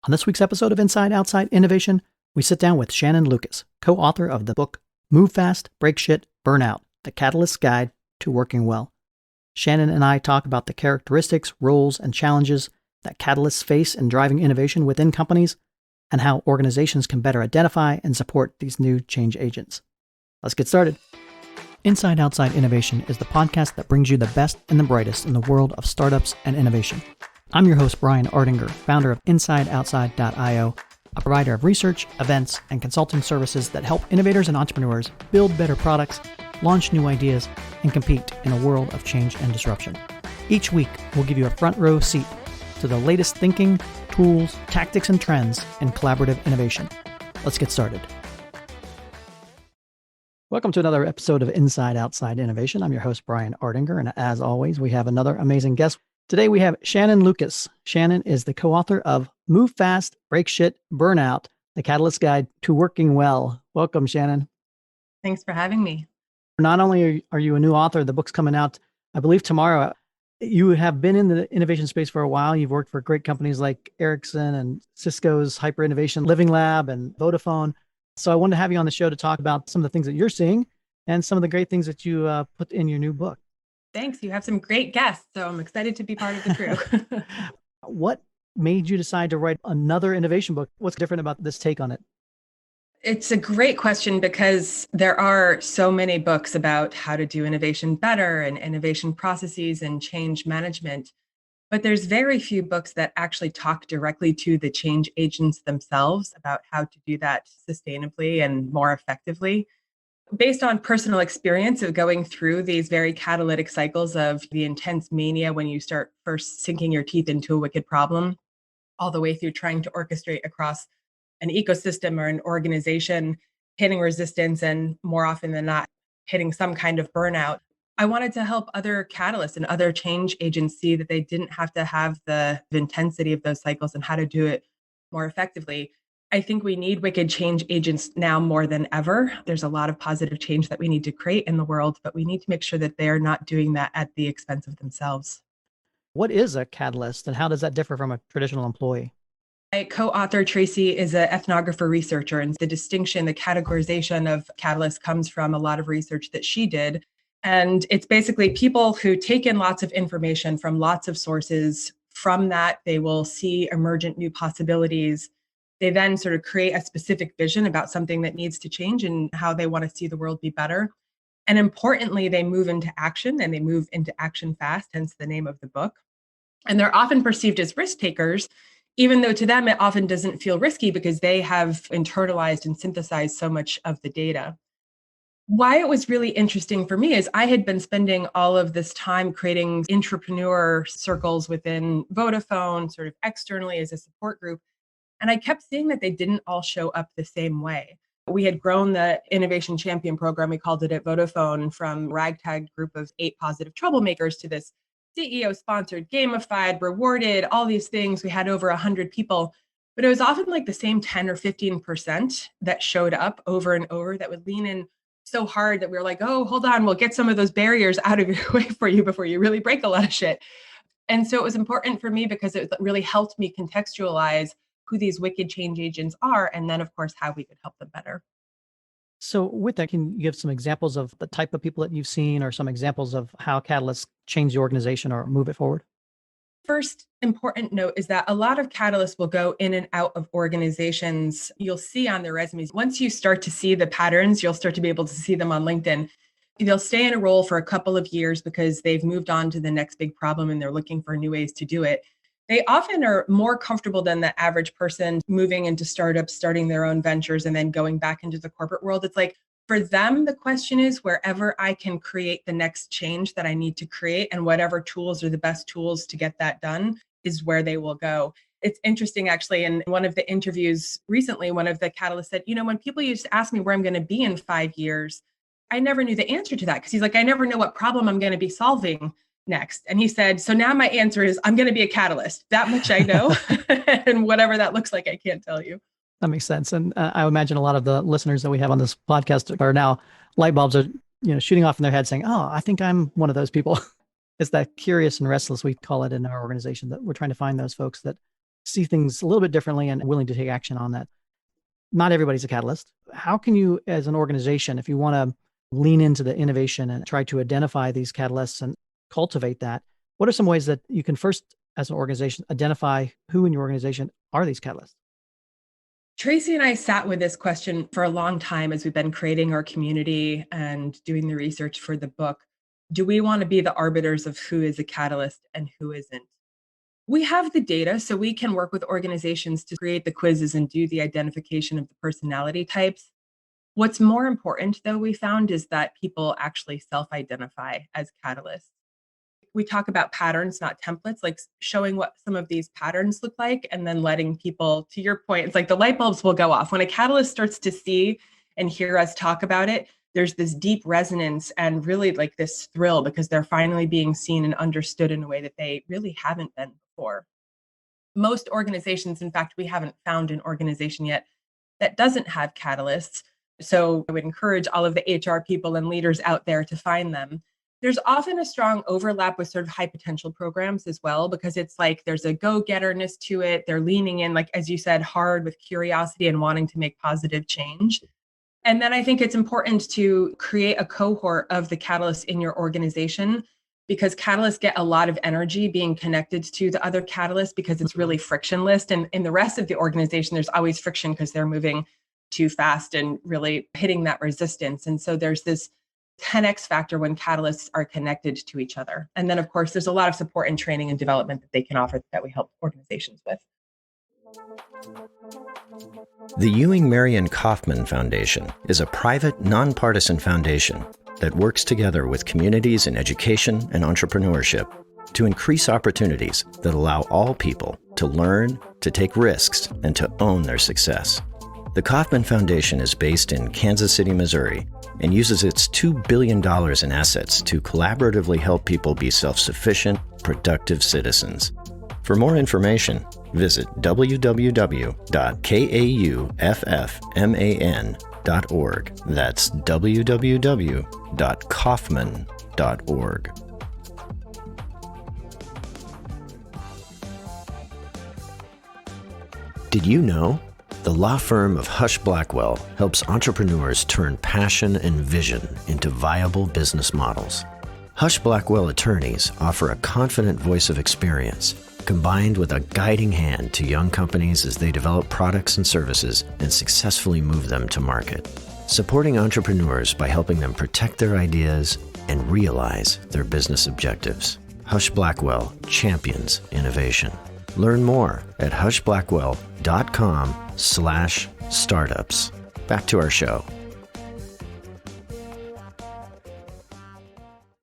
On this week's episode of Inside Outside Innovation, we sit down with Shannon Lucas, co-author of the book Move Fast, Break Shit, Burnout, The Catalyst's Guide to Working Well. Shannon and I talk about the characteristics, roles, and challenges that catalysts face in driving innovation within companies and how organizations can better identify and support these new change agents. Let's get started. Inside Outside Innovation is the podcast that brings you the best and the brightest in the world of startups and innovation. I'm your host, Brian Ardinger, founder of InsideOutside.io, a provider of research, events, and consulting services that help innovators and entrepreneurs build better products, launch new ideas, and compete in a world of change and disruption. Each week, we'll give you a front row seat to the latest thinking, tools, tactics, and trends in collaborative innovation. Let's get started. Welcome to another episode of Inside Outside Innovation. I'm your host, Brian Ardinger, and as always, we have another amazing guest. Today, we have Shannon Lucas. Shannon is the co-author of Move Fast, Break Shit, Burnout, The Catalyst's Guide to Working Well. Welcome, Shannon. Thanks for having me. Not only are you a new author, the book's coming out, I believe, tomorrow. You have been in the innovation space for a while. You've worked for great companies like Ericsson and Cisco's Hyper Innovation Living Lab and Vodafone. So I wanted to have you on the show to talk about some of the things that you're seeing and some of the great things that you put in your new book. Thanks. You have some great guests, so I'm excited to be part of the crew. What made you decide to write another innovation book? What's different about this take on it? It's a great question because there are so many books about how to do innovation better and innovation processes and change management. But there's very few books that actually talk directly to the change agents themselves about how to do that sustainably and more effectively. Based on personal experience of going through these very catalytic cycles of the intense mania when you start first sinking your teeth into a wicked problem, all the way through trying to orchestrate across an ecosystem or an organization, hitting resistance and more often than not, hitting some kind of burnout. I wanted to help other catalysts and other change agents see that they didn't have to have the intensity of those cycles and how to do it more effectively. I think we need wicked change agents now more than ever. There's a lot of positive change that we need to create in the world, but we need to make sure that they're not doing that at the expense of themselves. What is a catalyst and how does that differ from a traditional employee? My co-author, Tracy, is an ethnographer researcher, and the distinction, the categorization of catalyst comes from a lot of research that she did. And it's basically people who take in lots of information from lots of sources. From that, they will see emergent new possibilities. They then sort of create a specific vision about something that needs to change and how they want to see the world be better. And importantly, they move into action and they move into action fast, hence the name of the book. And they're often perceived as risk takers, even though to them it often doesn't feel risky because they have internalized and synthesized so much of the data. Why it was really interesting for me is I had been spending all of this time creating entrepreneur circles within Vodafone, sort of externally as a support group. And I kept seeing that they didn't all show up the same way. We had grown the Innovation Champion program, we called it at Vodafone, from ragtag group of 8 positive troublemakers to this CEO-sponsored, gamified, rewarded, all these things. We had over 100 people. But it was often like the same 10 or 15% that showed up over and over that would lean in so hard that we were like, oh, hold on, we'll get some of those barriers out of your way for you before you really break a lot of shit. And so it was important for me because it really helped me contextualize who these wicked change agents are, and then, of course, how we could help them better. So with that, can you give some examples of the type of people that you've seen or some examples of how catalysts change the organization or move it forward? First important note is that a lot of catalysts will go in and out of organizations. You'll see on their resumes. Once you start to see the patterns, you'll start to be able to see them on LinkedIn. They'll stay in a role for a couple of years because they've moved on to the next big problem and they're looking for new ways to do it. They often are more comfortable than the average person moving into startups, starting their own ventures, and then going back into the corporate world. It's like, for them, the question is wherever I can create the next change that I need to create and whatever tools are the best tools to get that done is where they will go. It's interesting, actually, in one of the interviews recently, one of the catalysts said, when people used to ask me where I'm going to be in 5 years, I never knew the answer to that because he's like, I never know what problem I'm going to be solving next. And he said, so now my answer is I'm going to be a catalyst. That much I know. And whatever that looks like, I can't tell you. That makes sense. And I imagine a lot of the listeners that we have on this podcast are now light bulbs are, shooting off in their head saying, oh, I think I'm one of those people. It's that curious and restless, we call it in our organization, that we're trying to find those folks that see things a little bit differently and willing to take action on that. Not everybody's a catalyst. How can you, as an organization, if you want to lean into the innovation and try to identify these catalysts and cultivate that, what are some ways that you can first, as an organization, identify who in your organization are these catalysts? Tracy and I sat with this question for a long time as we've been creating our community and doing the research for the book. Do we want to be the arbiters of who is a catalyst and who isn't? We have the data, so we can work with organizations to create the quizzes and do the identification of the personality types. What's more important, though, we found is that people actually self identify as catalysts. We talk about patterns, not templates, like showing what some of these patterns look like and then letting people, to your point, it's like the light bulbs will go off. When a catalyst starts to see and hear us talk about it, there's this deep resonance and really like this thrill because they're finally being seen and understood in a way that they really haven't been before. Most organizations, in fact, we haven't found an organization yet that doesn't have catalysts. So I would encourage all of the HR people and leaders out there to find them. There's often a strong overlap with sort of high potential programs as well, because it's like there's a go-getterness to it. They're leaning in, like, as you said, hard with curiosity and wanting to make positive change. And then I think it's important to create a cohort of the catalysts in your organization because catalysts get a lot of energy being connected to the other catalysts because it's really frictionless. And in the rest of the organization, there's always friction because they're moving too fast and really hitting that resistance. And so there's this 10x factor when catalysts are connected to each other. And then, of course, there's a lot of support and training and development that they can offer that we help organizations with. The Ewing Marion Kauffman Foundation is a private, nonpartisan foundation that works together with communities in education and entrepreneurship to increase opportunities that allow all people to learn, to take risks, and to own their success. The Kauffman Foundation is based in Kansas City, Missouri, and uses its $2 billion in assets to collaboratively help people be self-sufficient, productive citizens. For more information, visit www.kauffman.org. That's www.kauffman.org. Did you know? The law firm of Hush Blackwell helps entrepreneurs turn passion and vision into viable business models. Hush Blackwell attorneys offer a confident voice of experience, combined with a guiding hand to young companies as they develop products and services and successfully move them to market, supporting entrepreneurs by helping them protect their ideas and realize their business objectives. Hush Blackwell champions innovation. Learn more at hushblackwell.com/startups. Back to our show.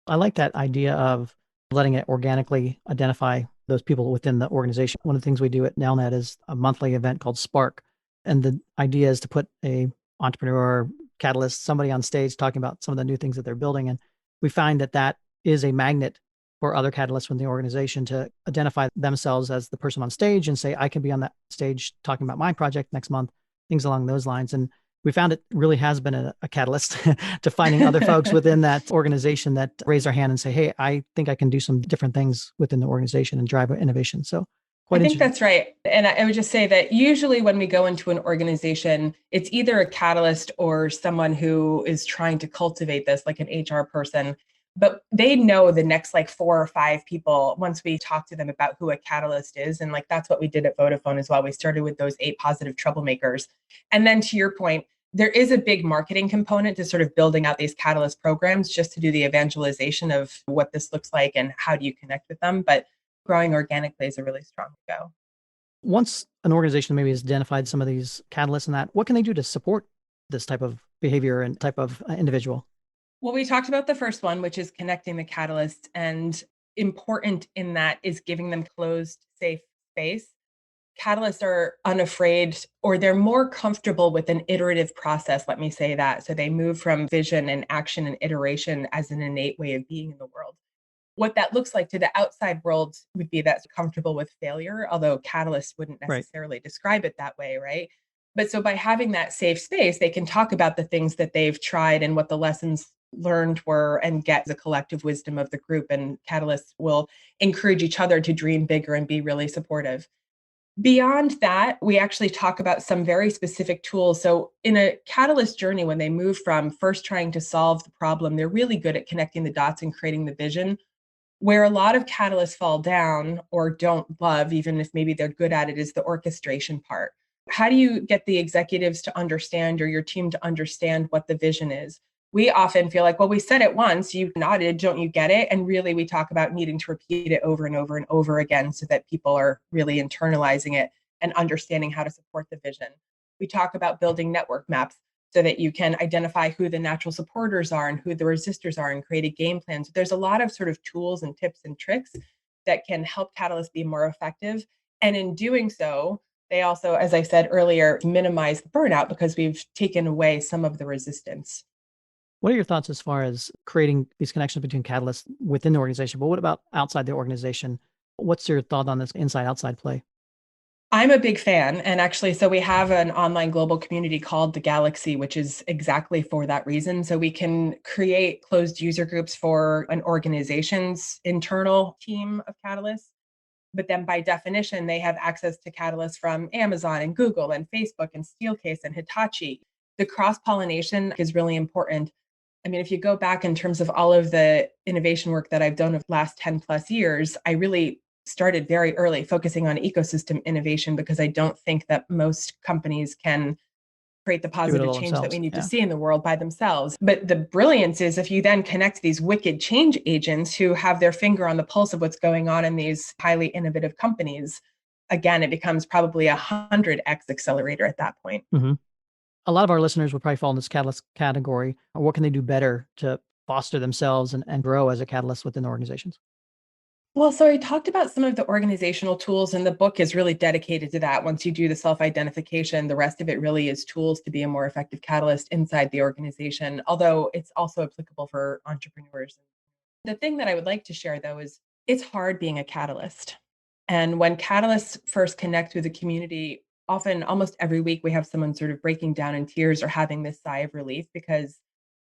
I like that idea of letting it organically identify those people within the organization. One of the things we do at Nelnet is a monthly event called Spark. And the idea is to put a entrepreneur, catalyst, somebody on stage talking about some of the new things that they're building. And we find that that is a magnet for other catalysts within the organization to identify themselves as the person on stage and say, I can be on that stage talking about my project next month, things along those lines. And we found it really has been a catalyst to finding other folks within that organization that raise their hand and say, hey, I think I can do some different things within the organization and drive innovation. So I think that's right. And I would just say that usually when we go into an organization, it's either a catalyst or someone who is trying to cultivate this, like an HR person. But they know the next like 4 or 5 people once we talk to them about who a catalyst is. And like that's what we did at Vodafone as well. We started with those 8 positive troublemakers. And then to your point, there is a big marketing component to sort of building out these catalyst programs just to do the evangelization of what this looks like and how do you connect with them. But growing organically is a really strong go. Once an organization maybe has identified some of these catalysts and that, what can they do to support this type of behavior and type of individual? Well, we talked about the first one, which is connecting the catalysts. And important in that is giving them closed, safe space. Catalysts are unafraid or they're more comfortable with an iterative process. Let me say that. So they move from vision and action and iteration as an innate way of being in the world. What that looks like to the outside world would be that's comfortable with failure, although catalysts wouldn't necessarily describe it that way, right? But so by having that safe space, they can talk about the things that they've tried and what the lessons learned were and get the collective wisdom of the group. And catalysts will encourage each other to dream bigger and be really supportive. Beyond that, we actually talk about some very specific tools. So, in a catalyst journey, when they move from first trying to solve the problem, they're really good at connecting the dots and creating the vision. Where a lot of catalysts fall down or don't love, even if maybe they're good at it, is the orchestration part. How do you get the executives to understand or your team to understand what the vision is? We often feel like, well, we said it once, you nodded, don't you get it? And really, we talk about needing to repeat it over and over and over again so that people are really internalizing it and understanding how to support the vision. We talk about building network maps so that you can identify who the natural supporters are and who the resistors are and create a game plan. So there's a lot of sort of tools and tips and tricks that can help catalysts be more effective. And in doing so, they also, as I said earlier, minimize the burnout because we've taken away some of the resistance. What are your thoughts as far as creating these connections between catalysts within the organization? But what about outside the organization? What's your thought on this inside outside play? I'm a big fan. And actually, so we have an online global community called the Galaxy, which is exactly for that reason. So we can create closed user groups for an organization's internal team of catalysts. But then by definition, they have access to catalysts from Amazon and Google and Facebook and Steelcase and Hitachi. The cross pollination is really important. I mean, if you go back in terms of all of the innovation work that I've done of the last 10 plus years, I really started very early focusing on ecosystem innovation because I don't think that most companies can create the Do it positive all change that themselves. we need to Yeah. see in the world by themselves. But the brilliance is if you then connect these wicked change agents who have their finger on the pulse of what's going on in these highly innovative companies, again, it becomes probably 100x accelerator at that point. hmm A lot of our listeners would probably fall in this catalyst category. What can they do better to foster themselves and grow as a catalyst within organizations? Well, so I talked about some of the organizational tools, and the book is really dedicated to that. Once you do the self identification, the rest of it really is tools to be a more effective catalyst inside the organization, although it's also applicable for entrepreneurs. The thing that I would like to share, though, is it's hard being a catalyst. And when catalysts first connect with the community, often almost every week, we have someone sort of breaking down in tears or having this sigh of relief because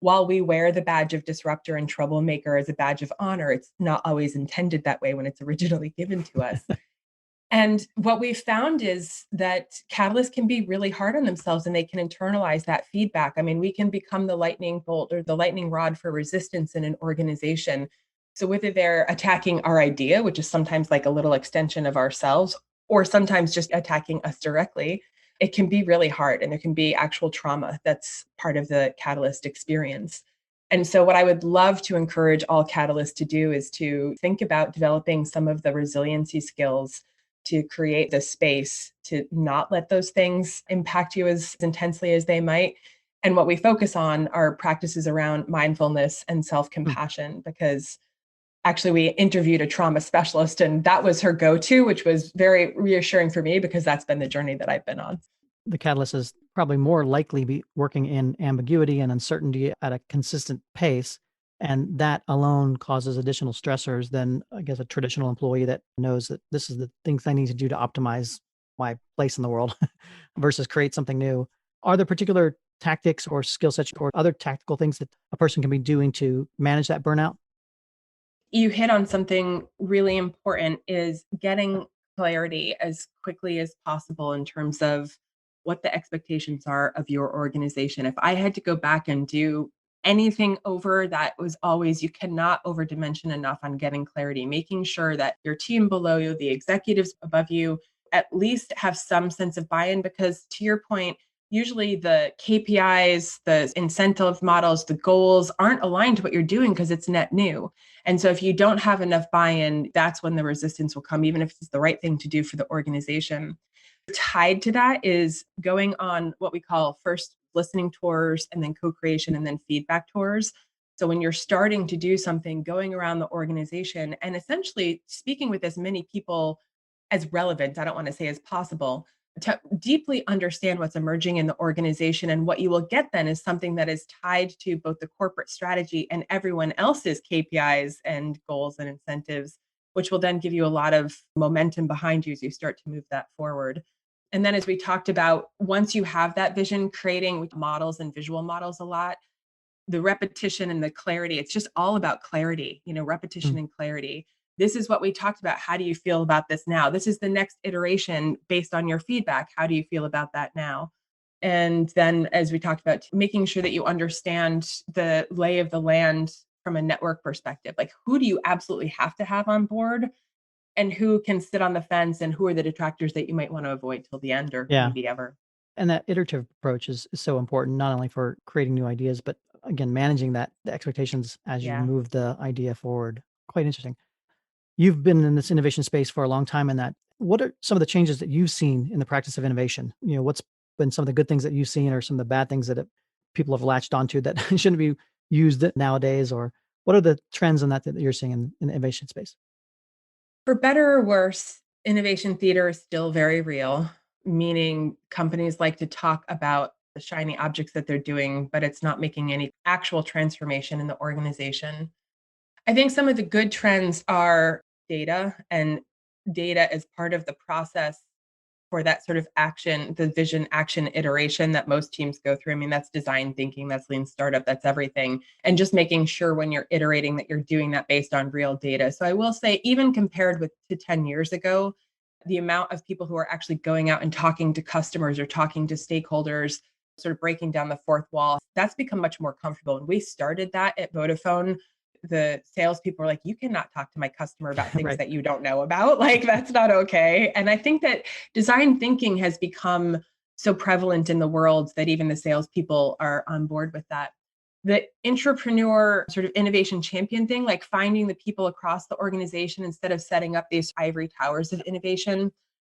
while we wear the badge of disruptor and troublemaker as a badge of honor, it's not always intended that way when it's originally given to us. And what we've found is that catalysts can be really hard on themselves and they can internalize that feedback. I mean, we can become the lightning bolt or the lightning rod for resistance in an organization. So whether they're attacking our idea, which is sometimes like a little extension of ourselves, or sometimes just attacking us directly, it can be really hard and there can be actual trauma that's part of the catalyst experience. And so, what I would love to encourage all catalysts to do is to think about developing some of the resiliency skills to create the space to not let those things impact you as intensely as they might. And what we focus on are practices around mindfulness and self Hmm. compassion, because actually we interviewed a trauma specialist and that was her go to, which was very reassuring for me because that's been the journey that I've been on. The catalyst is probably more likely be working in ambiguity and uncertainty at a consistent pace. And that alone causes additional stressors than, I guess, a traditional employee that knows that this is the things I need to do to optimize my place in the world versus create something new. Are there particular tactics or skill sets or other tactical things that a person can be doing to manage that burnout? You hit on something really important is getting clarity as quickly as possible in terms of what the expectations are of your organization. If I had to go back and do anything over, that was always you cannot overdimension enough on getting clarity, making sure that your team below you, the executives above you, at least have some sense of buy-in because to your point, usually the KPIs, the incentive models, the goals aren't aligned to what you're doing because it's net new. And so if you don't have enough buy-in, that's when the resistance will come, even if it's the right thing to do for the organization. Tied to that is going on what we call first listening tours and then co-creation and then feedback tours. So when you're starting to do something, going around the organization and essentially speaking with as many people as relevant, I don't want to say as possible, to deeply understand what's emerging in the organization. And what you will get then is something that is tied to both the corporate strategy and everyone else's KPIs and goals and incentives, which will then give you a lot of momentum behind you as you start to move that forward. And then, as we talked about, once you have that vision, creating models and visual models a lot, the repetition and the clarity, it's just all about clarity, repetition and clarity. This is what we talked about. How do you feel about this now? This is the next iteration based on your feedback. How do you feel about that now? And then, as we talked about, making sure that you understand the lay of the land from a network perspective. Like, who do you absolutely have to have on board, and who can sit on the fence, and who are the detractors that you might want to avoid till the end or Yeah. maybe ever. And that iterative approach is so important, not only for creating new ideas, but again, managing the expectations as you Yeah. move the idea forward. Quite interesting. You've been in this innovation space for a long time in that. What are some of the changes that you've seen in the practice of innovation? What's been some of the good things that you've seen or some of the bad things that people have latched onto that shouldn't be used nowadays? Or what are the trends in that you're seeing in the innovation space? For better or worse, innovation theater is still very real, meaning companies like to talk about the shiny objects that they're doing, but it's not making any actual transformation in the organization. I think some of the good trends are data, and data is part of the process for that sort of action, the vision, action, iteration that most teams go through. I mean, that's design thinking, that's lean startup, that's everything. And just making sure when you're iterating that you're doing that based on real data. So I will say, even compared to 10 years ago, the amount of people who are actually going out and talking to customers or talking to stakeholders, sort of breaking down the fourth wall, that's become much more comfortable. And we started that at Vodafone. The salespeople were like, you cannot talk to my customer about things Right. that you don't know about. Like, that's not okay. And I think that design thinking has become so prevalent in the world that even the salespeople are on board with that. The entrepreneur sort of innovation champion thing, like finding the people across the organization instead of setting up these ivory towers of innovation,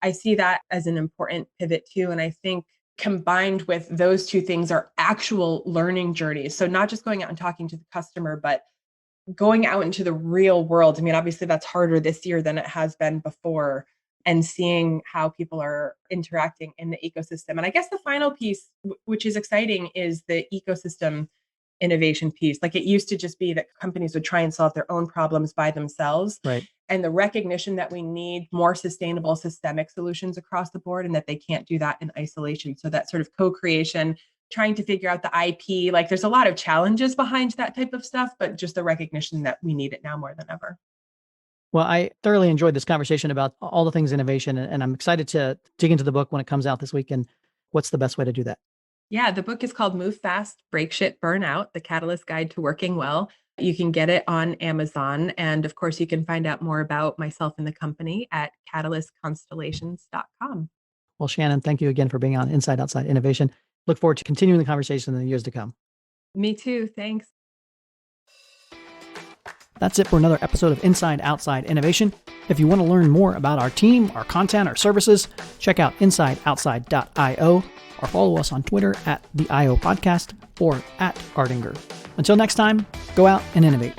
I see that as an important pivot too. And I think combined with those two things are actual learning journeys. So not just going out and talking to the customer, but going out into the real world. I mean, obviously that's harder this year than it has been before, and seeing how people are interacting in the ecosystem. And I guess the final piece, which is exciting, is the ecosystem innovation piece. Like, it used to just be that companies would try and solve their own problems by themselves. Right. And the recognition that we need more sustainable systemic solutions across the board, and that they can't do that in isolation. So that sort of co-creation, trying to figure out the IP, like, there's a lot of challenges behind that type of stuff, but just the recognition that we need it now more than ever. Well, I thoroughly enjoyed this conversation about all the things innovation, and I'm excited to dig into the book when it comes out this week. And what's the best way to do that? Yeah, the book is called Move Fast, Break Shit, Burnout, The Catalyst Guide to Working Well. You can get it on Amazon. And of course, you can find out more about myself and the company at catalystconstellations.com. Well, Shannon, thank you again for being on Inside Outside Innovation. Look forward to continuing the conversation in the years to come. Me too. Thanks. That's it for another episode of Inside Outside Innovation. If you want to learn more about our team, our content, our services, check out insideoutside.io or follow us on Twitter at the IO Podcast or at Ardinger. Until next time, go out and innovate.